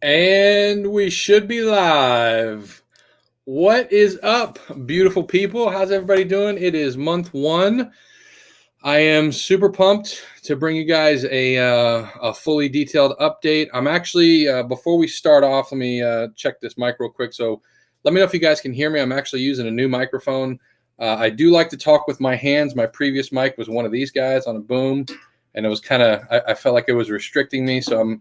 And we should be live. What is up, beautiful people? How's everybody doing? It is month one. I am super pumped to bring you guys a fully detailed update. I'm actually, before we start off, let me check this mic real quick. So let me know if you guys can hear me. I'm actually using a new microphone. I do like to talk with my hands. My previous mic was one of these guys on a boom, and it was kind of, I felt like it was restricting me. So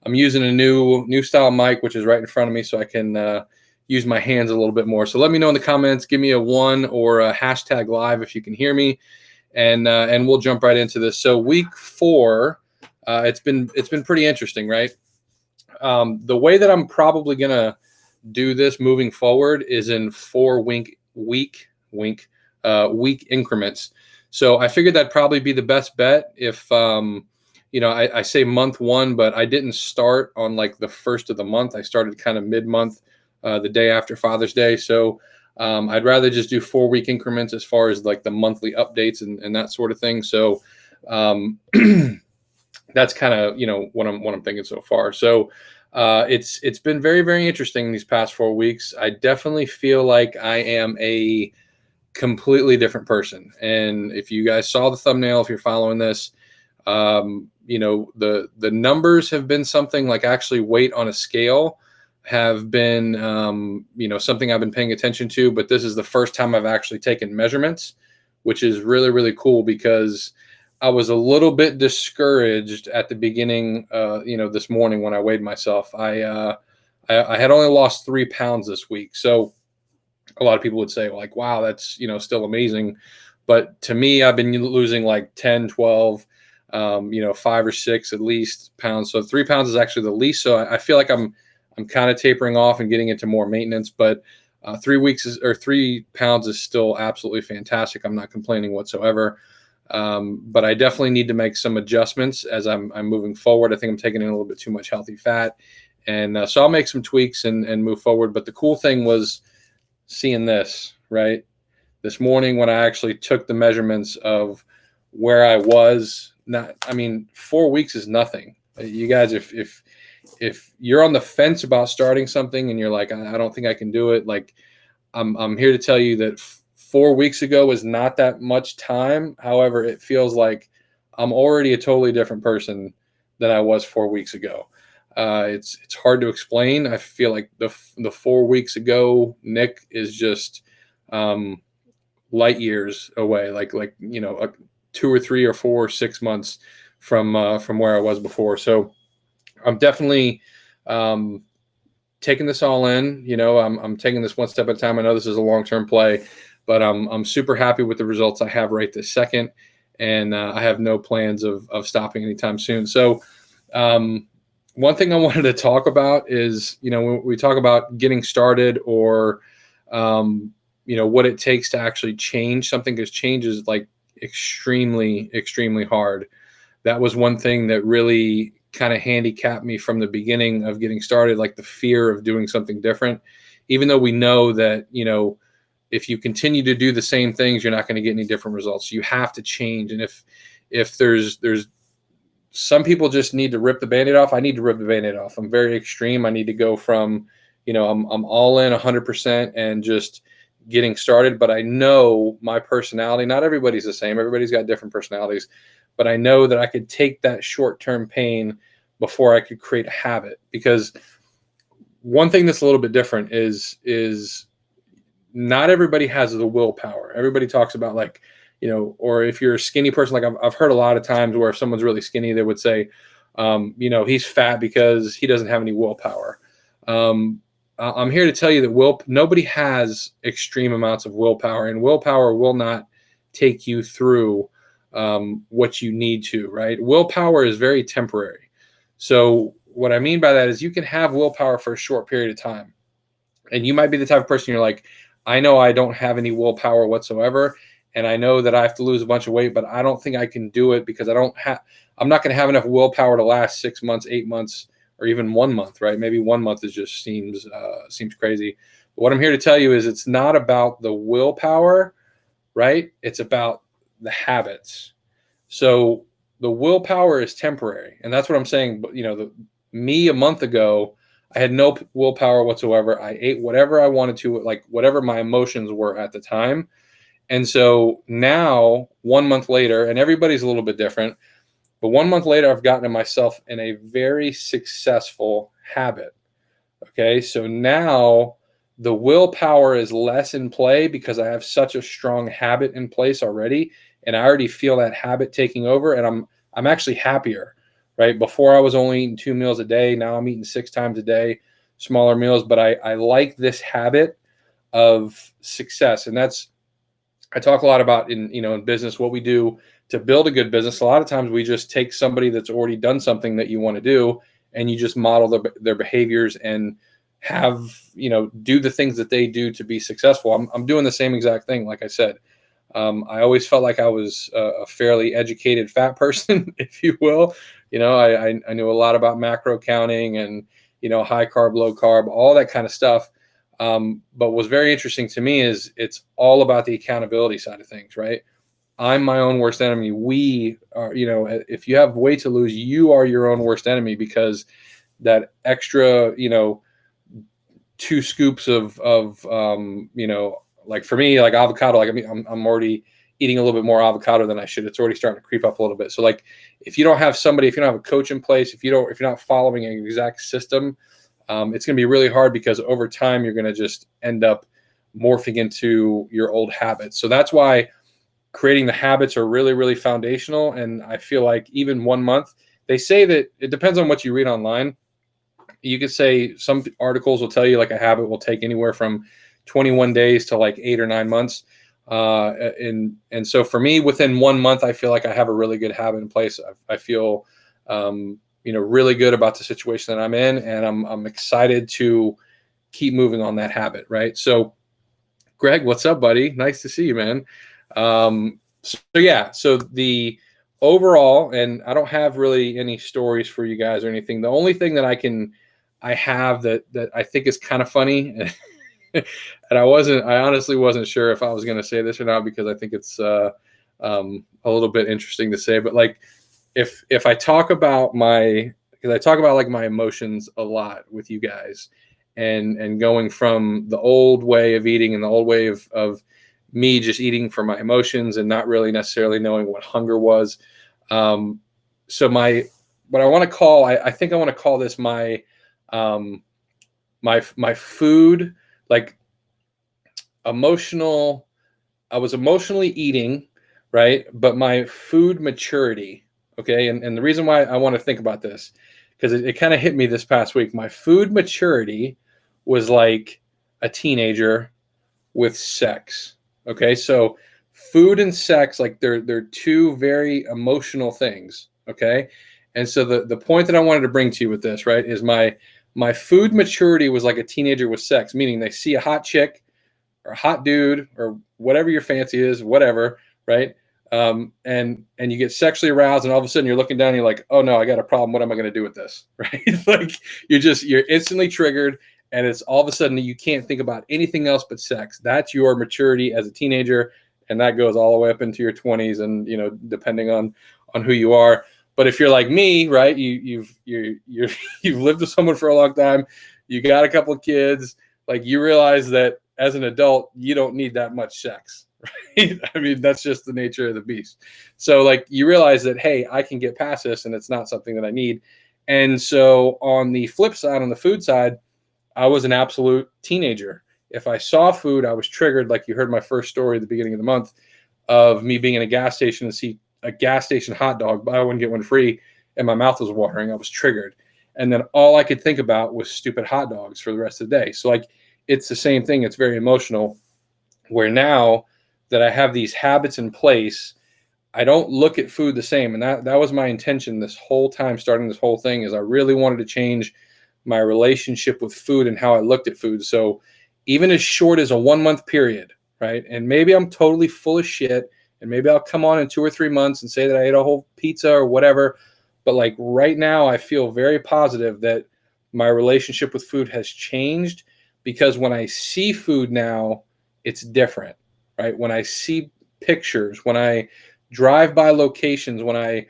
I'm using a new style mic, which is right in front of me, so I can use my hands a little bit more. So let me know in the comments. Give me a one or a hashtag live if you can hear me, and we'll jump right into this. So week four, it's been pretty interesting, right? The way that I'm probably gonna do this moving forward is in week increments. So I figured that'd probably be the best bet if I say month one, but I didn't start on like the first of the month. I started kind of mid-month, the day after Father's Day. So I'd rather just do 4 week increments as far as like the monthly updates and that sort of thing. So um, that's kind of what I'm thinking so far. So it's been very very interesting these past 4 weeks. I definitely feel like I am a completely different person. And if you guys saw the thumbnail, if you're following this, the numbers have been something like actually weight on a scale have been something I've been paying attention to. But this is the first time I've actually taken measurements, which is really really cool because I was a little bit discouraged at the beginning. This morning when I weighed myself, I had only lost 3 pounds this week. So a lot of people would say like, wow, that's still amazing. But to me, I've been losing like 10, 12, 5 or 6 at least pounds. So 3 pounds is actually the least. So I feel like I'm kind of tapering off and getting into more maintenance. But 3 pounds is still absolutely fantastic. I'm not complaining whatsoever. But I definitely need to make some adjustments as I'm moving forward. I think I'm taking in a little bit too much healthy fat, and so I'll make some tweaks and move forward. But the cool thing was seeing this right this morning when I actually took the measurements of where I was. Not, I mean, 4 weeks is nothing. You guys, if you're on the fence about starting something and you're like, I don't think I can do it, like I'm here to tell you that 4 weeks ago was not that much time. However, it feels like I'm already a totally different person than I was 4 weeks ago. It's hard to explain. I feel like the 4 weeks ago Nick is just um, light years away, like 2 or 3 or 4 or 6 months from where I was before. So I'm definitely um, taking this all in. I'm taking this one step at a time. I know this is a long term play, but I'm super happy with the results I have right this second, and I have no plans of stopping anytime soon. So um, one thing I wanted to talk about is, when we talk about getting started or what it takes to actually change something, because change is like extremely extremely hard. That was one thing that really kind of handicapped me from the beginning of getting started, like the fear of doing something different. Even though we know that, if you continue to do the same things, you're not going to get any different results. You have to change. And if there's some people just need to rip the band-aid off. I need to rip the band-aid off. I'm very extreme. I need to go from, I'm all in 100% and just getting started. But I know my personality, not everybody's the same. Everybody's got different personalities. But I know that I could take that short-term pain before I could create a habit. Because one thing that's a little bit different is not everybody has the willpower. Everybody talks about like, or if you're a skinny person, like I've heard a lot of times where if someone's really skinny, they would say, he's fat because he doesn't have any willpower. Um, I'm here to tell you that nobody has extreme amounts of willpower, and willpower will not take you through what you need to, right? Willpower is very temporary. So what I mean by that is you can have willpower for a short period of time, and you might be the type of person you're like, I know I don't have any willpower whatsoever, and I know that I have to lose a bunch of weight, but I don't think I can do it because I'm not going to have enough willpower to last 6 months, 8 months, or even 1 month, right? Maybe 1 month is just seems crazy. But what I'm here to tell you is it's not about the willpower, right? It's about the habits. So the willpower is temporary, and that's what I'm saying. But me a month ago, I had no willpower whatsoever. I ate whatever I wanted to, like whatever my emotions were at the time. And so now, 1 month later, and everybody's a little bit different, but 1 month later, I've gotten myself in a very successful habit. Okay. So now the willpower is less in play because I have such a strong habit in place already. And I already feel that habit taking over, and I'm actually happier, right? Before I was only eating 2 meals a day. Now I'm eating 6 times a day, smaller meals, but I like this habit of success. And that's, I talk a lot about in business, what we do to build a good business. A lot of times we just take somebody that's already done something that you want to do, and you just model their behaviors and have, do the things that they do to be successful. I'm doing the same exact thing. Like I said, I always felt like I was a fairly educated fat person, if you will. I knew a lot about macro counting and, high carb, low carb, all that kind of stuff. But what's very interesting to me is it's all about the accountability side of things, right? I'm my own worst enemy. We are, if you have weight to lose, you are your own worst enemy, because that extra, 2 scoops of like for me, like avocado, like, I mean, I'm already eating a little bit more avocado than I should. It's already starting to creep up a little bit. So like, if you don't have a coach in place, if you're not following an exact system, it's going to be really hard, because over time you're going to just end up morphing into your old habits. So that's why creating the habits are really, really foundational. And I feel like even 1 month, they say that it depends on what you read online. You could say some articles will tell you like a habit will take anywhere from 21 days to like 8 or 9 months. And so for me, within 1 month, I feel like I have a really good habit in place. I feel, really good about the situation that I'm in, and I'm excited to keep moving on that habit. Right. So Greg, what's up, buddy? Nice to see you, man. So the overall, and I don't have really any stories for you guys or anything. The only thing that I have that I think is kind of funny, and I honestly wasn't sure if I was going to say this or not, because I think it's a little bit interesting to say. But like, if I talk about because I talk about like my emotions a lot with you guys, and going from the old way of eating and the old way of me just eating for my emotions and not really necessarily knowing what hunger was. So what I want to call, I think I want to call this um, my food, like emotional. I was emotionally eating, right? But my food maturity. Okay. And the reason why I want to think about this, because it kind of hit me this past week. My food maturity was like a teenager with sex. Okay. So food and sex, like they're two very emotional things. Okay. And so the point that I wanted to bring to you with this, right, is my food maturity was like a teenager with sex, meaning they see a hot chick or a hot dude or whatever your fancy is, whatever, right? And you get sexually aroused, and all of a sudden you're looking down and you're like, oh no, I got a problem. What am I going to do with this? Right? Like you're instantly triggered, and it's all of a sudden you can't think about anything else but sex. That's your maturity as a teenager, and that goes all the way up into your 20s, and depending on who you are. But if you're like me, right, you've lived with someone for a long time, you got a couple of kids, like you realize that as an adult, you don't need that much sex, right? I mean, that's just the nature of the beast. So like you realize that, hey, I can get past this, and it's not something that I need. And so on the flip side, on the food side, I was an absolute teenager. If I saw food, I was triggered. Like you heard my first story at the beginning of the month of me being in a gas station and see a gas station hot dog, buy one, get one free, and my mouth was watering. I was triggered. And then all I could think about was stupid hot dogs for the rest of the day. So like, it's the same thing. It's very emotional, where now that I have these habits in place, I don't look at food the same. And that was my intention this whole time, starting this whole thing, is I really wanted to change my relationship with food and how I looked at food. So even as short as a 1 month period, right? And maybe I'm totally full of shit, and maybe I'll come on in 2 or 3 months and say that I ate a whole pizza or whatever. But like right now, I feel very positive that my relationship with food has changed, because when I see food now, it's different, right? When I see pictures, when I drive by locations, when I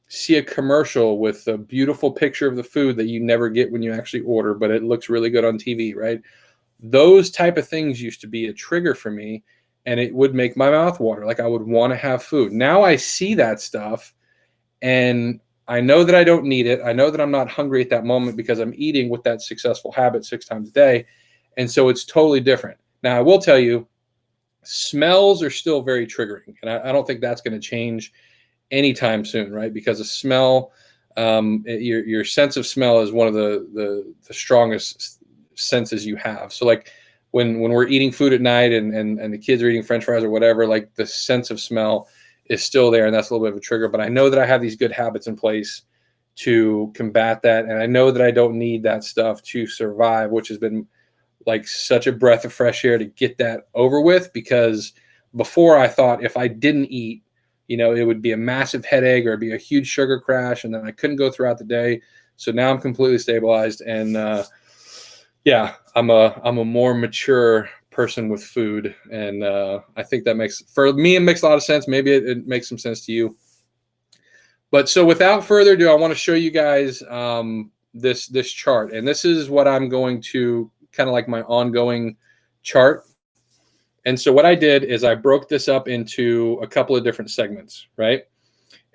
see a commercial with a beautiful picture of the food that you never get when you actually order, but it looks really good on TV, right? Those type of things used to be a trigger for me, and it would make my mouth water. Like I would want to have food. Now I see that stuff and I know that I don't need it. I know that I'm not hungry at that moment because I'm eating with that successful habit 6 times a day. And so it's totally different. Now, I will tell you, smells are still very triggering. And I don't think that's going to change anytime soon, right? Because a smell, your sense of smell is one of the strongest senses you have. So like when we're eating food at night and the kids are eating French fries or whatever, like the sense of smell is still there, and that's a little bit of a trigger. But I know that I have these good habits in place to combat that, and I know that I don't need that stuff to survive, which has been like such a breath of fresh air to get that over with. Because before I thought if I didn't eat, it would be a massive headache or it'd be a huge sugar crash, and then I couldn't go throughout the day. So now I'm completely stabilized, and yeah, I'm a more mature person with food, and I think that makes, for me, it makes a lot of sense. Maybe it makes some sense to you. But so without further ado, I want to show you guys this chart, and this is what I'm going to kind of like my ongoing chart. And so what I did is I broke this up into a couple of different segments, right?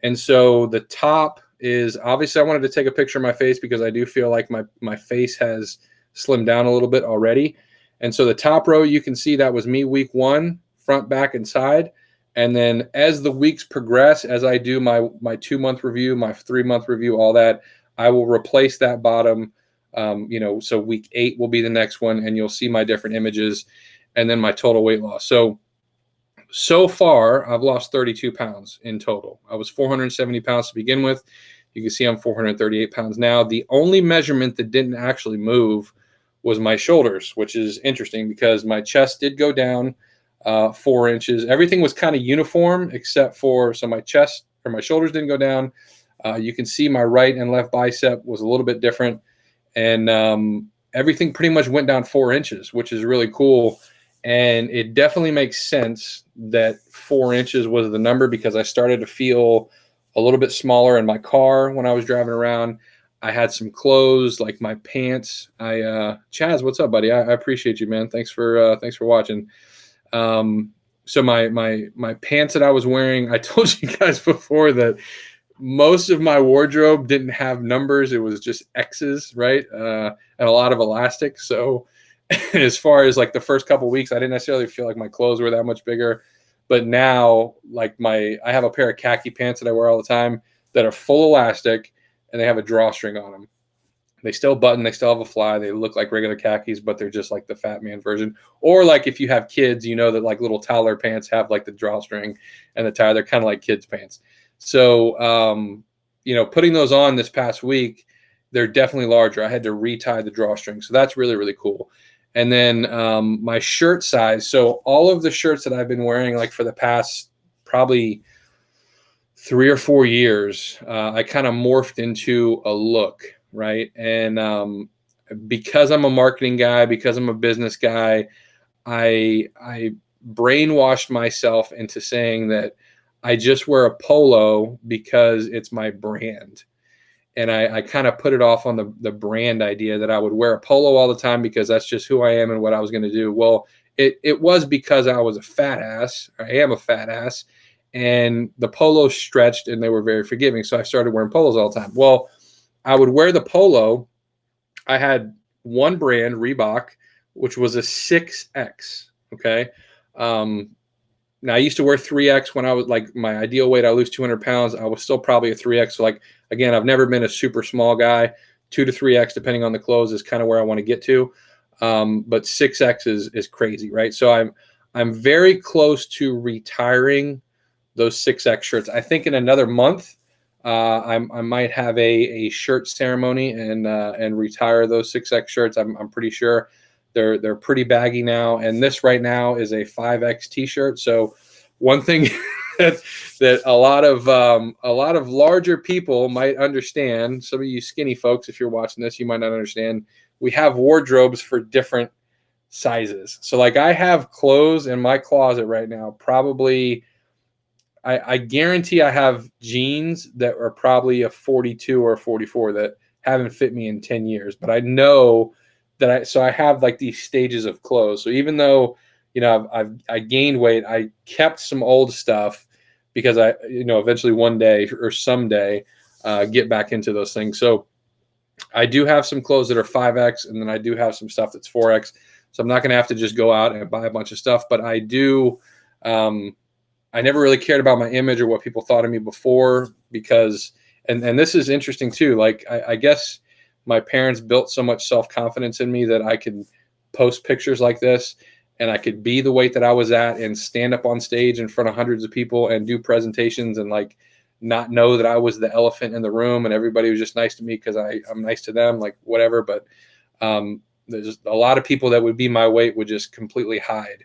And so the top is, obviously I wanted to take a picture of my face because I do feel like my face has slimmed down a little bit already. And so the top row, you can see that was me week 1, front, back, and side. And then as the weeks progress, as I do my 2-month review, my 3-month review, all that, I will replace that bottom. So week 8 will be the next one, and you'll see my different images and then my total weight loss. So far, I've lost 32 pounds in total. I was 470 pounds to begin with. You can see I'm 438 pounds now. The only measurement that didn't actually move was my shoulders, which is interesting because my chest did go down 4 inches. Everything was kind of uniform except for, so my chest or my shoulders didn't go down. You can see my right and left bicep was a little bit different. And everything pretty much went down 4 inches, which is really cool. And it definitely makes sense that 4 inches was the number because I started to feel a little bit smaller in my car when I was driving around. I had some clothes, like my pants. Chaz, what's up, buddy? I appreciate you, man. Thanks for watching. So my pants that I was wearing, I told you guys before that most of my wardrobe didn't have numbers. It was just X's, right? And a lot of elastic. So as far as like the first couple weeks, I didn't necessarily feel like my clothes were that much bigger. But now, like I have a pair of khaki pants that I wear all the time that are full elastic, and they have a drawstring on them. They still button, they still have a fly. They look like regular khakis, but they're just like the fat man version. Or like if you have kids, that like little toddler pants have like the drawstring and the tie. They're kind of like kids' pants. So, putting those on this past week, they're definitely larger. I had to retie the drawstring. So that's really, really cool. And then my shirt size. So all of the shirts that I've been wearing, like for the past probably 3 or 4 years, I kind of morphed into a look, right? And because I'm a marketing guy, because I'm a business guy, I brainwashed myself into saying that I just wear a polo because it's my brand. And I kind of put it off on the brand idea that I would wear a polo all the time because that's just who I am and what I was going to do. Well, it was because I was a fat ass. I am a fat ass. And the polos stretched and they were very forgiving. So I started wearing polos all the time. Well, I would wear the polo. I had one brand, Reebok, which was a 6X. Okay. Now I used to wear 3X when I was like my ideal weight. I lose 200 pounds. I was still probably a 3X. So like, again, I've never been a super small guy. 2 to 3X, depending on the clothes, is kind of where I want to get to. But 6X is crazy, right? So I'm very close to retiring those 6X shirts. I think in another month, I might have a shirt ceremony and retire those 6X shirts. I'm pretty sure. They're pretty baggy now, and this right now is a 5X T-shirt. So one thing that a lot of larger people might understand, some of you skinny folks, if you're watching this, you might not understand. We have wardrobes for different sizes. So like I have clothes in my closet right now, probably I guarantee I have jeans that are probably a 42 or a 44 that haven't fit me in 10 years, but I know that I have like these stages of clothes. So even though, I gained weight, I kept some old stuff because eventually one day or someday, get back into those things. So I do have some clothes that are 5X, and then I do have some stuff that's 4X. So I'm not going to have to just go out and buy a bunch of stuff, but I do. I never really cared about my image or what people thought of me before, because, and this is interesting too. Like, I guess my parents built so much self-confidence in me that I could post pictures like this, and I could be the weight that I was at and stand up on stage in front of hundreds of people and do presentations, and like not know that I was the elephant in the room and everybody was just nice to me because I'm nice to them, like whatever. But there's a lot of people that would be my weight would just completely hide.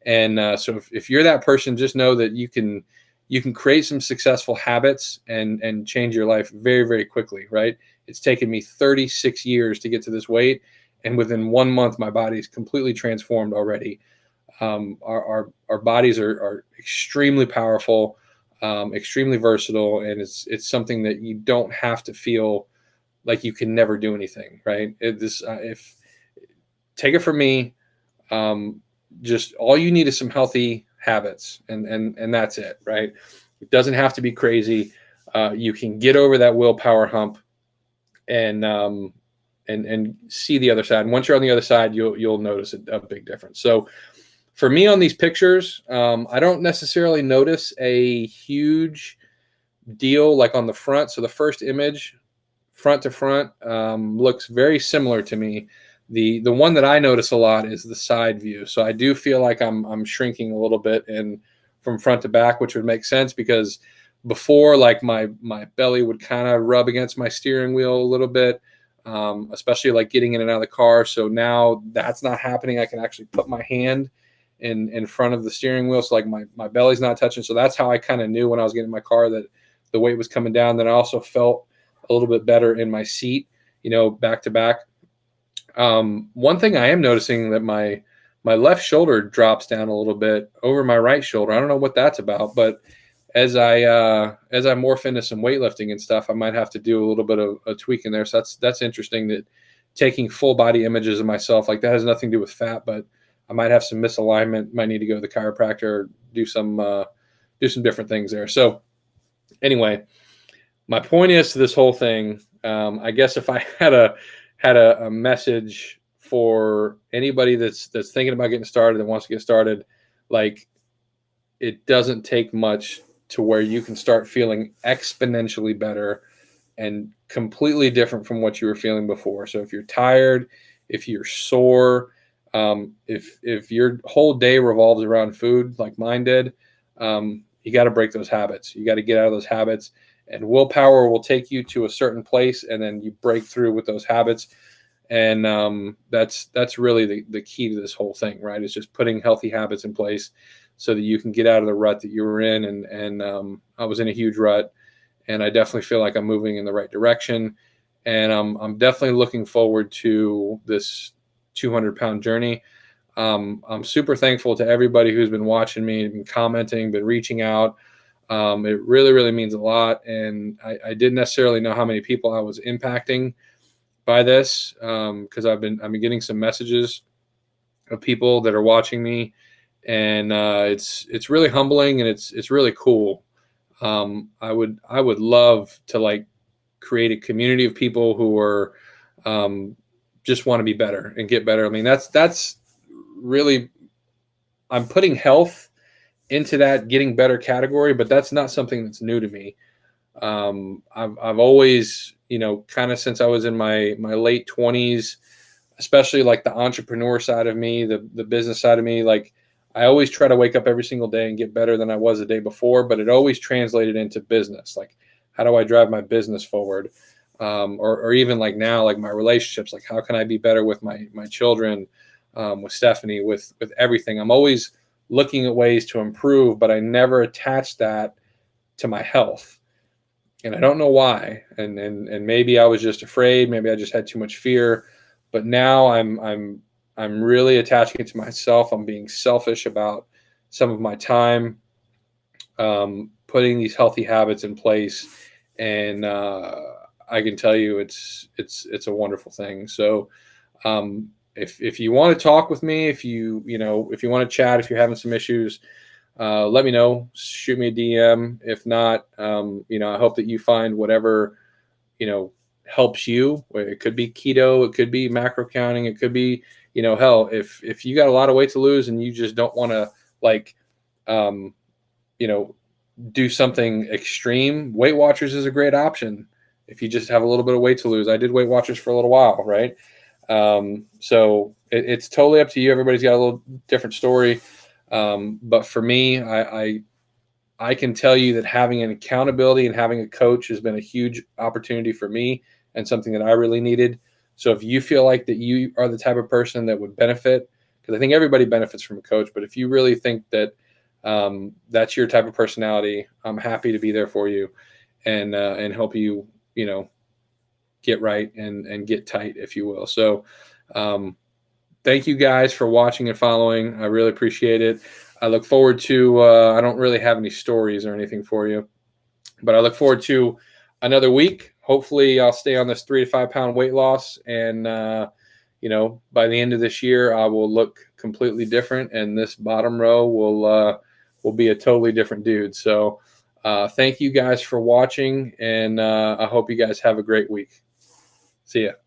And so if you're that person, just know that you can create some successful habits and change your life very, very quickly, right? It's taken me 36 years to get to this weight, and within 1 month, my body's completely transformed already. Our bodies are extremely powerful, extremely versatile, and it's something that you don't have to feel like you can never do anything, right? If take it from me, just all you need is some healthy habits, and that's it, right? It doesn't have to be crazy. You can get over that willpower hump, and see the other side. And once you're on the other side, you'll notice a big difference. So for me on these pictures, I don't necessarily notice a huge deal like on the front. So the first image, front to front, looks very similar to me. The one that I notice a lot is the side view. So I do feel like I'm shrinking a little bit in from front to back, which would make sense because before, like my belly would kind of rub against my steering wheel a little bit, especially like getting in and out of the car. So now that's not happening. I can actually put my hand in front of the steering wheel, so like my belly's not touching. So that's how I kind of knew when I was getting in my car that the weight was coming down. Then I also felt a little bit better in my seat, back to back. One thing I am noticing that my left shoulder drops down a little bit over my right shoulder. I don't know what that's about, but as I morph into some weightlifting and stuff, I might have to do a little bit of a tweak in there. So that's interesting, that taking full body images of myself, like that has nothing to do with fat, but I might have some misalignment, might need to go to the chiropractor, or do some different things there. So anyway, my point is to this whole thing, I guess if I had a message for anybody that's thinking about getting started and wants to get started, like, it doesn't take much to where you can start feeling exponentially better and completely different from what you were feeling before. So if you're tired, if you're sore, if your whole day revolves around food like mine did, you got to break those habits. You got to get out of those habits, and willpower will take you to a certain place, and then you break through with those habits. And that's really the key to this whole thing, right? It's just putting healthy habits in place so that you can get out of the rut that you were in. And I was in a huge rut, and I definitely feel like I'm moving in the right direction. And I'm definitely looking forward to this 200-pound journey. I'm super thankful to everybody who's been watching me, been commenting, been reaching out. It really, really means a lot. And I didn't necessarily know how many people I was impacting by this, because I've been getting some messages of people that are watching me, and it's really humbling, and it's really cool. I would love to like create a community of people who are just want to be better and get better. I mean, that's really, I'm putting health into that getting better category, but that's not something that's new to me. I've always, kind of since I was in my late 20s, especially like the entrepreneur side of me, the business side of me, like I always try to wake up every single day and get better than I was the day before, but it always translated into business. Like, how do I drive my business forward? Or even like now, like my relationships, like how can I be better with my children, with Stephanie, with everything. I'm always looking at ways to improve, but I never attach that to my health. And I don't know why. And maybe I was just afraid. Maybe I just had too much fear. But now I'm really attaching it to myself. I'm being selfish about some of my time, putting these healthy habits in place, and I can tell you it's a wonderful thing. So if you want to talk with me, if you want to chat, if you're having some issues, let me know. Shoot me a DM. If not, I hope that you find whatever helps you. It could be keto, it could be macro counting, it could be hell, if you got a lot of weight to lose and you just don't want to like um, you know do something extreme, Weight Watchers is a great option. If you just have a little bit of weight to lose, I did Weight Watchers for a little while, right? So it's totally up to you. Everybody's got a little different story. But for me, I can tell you that having an accountability and having a coach has been a huge opportunity for me and something that I really needed. So if you feel like that you are the type of person that would benefit, because I think everybody benefits from a coach, but if you really think that that's your type of personality, I'm happy to be there for you and help you, get right and get tight, if you will. So thank you guys for watching and following. I really appreciate it. I look forward to, I don't really have any stories or anything for you, but I look forward to another week. Hopefully I'll stay on this 3 to 5 pound weight loss. And, by the end of this year, I will look completely different. And this bottom row will be a totally different dude. So thank you guys for watching. And I hope you guys have a great week. See ya.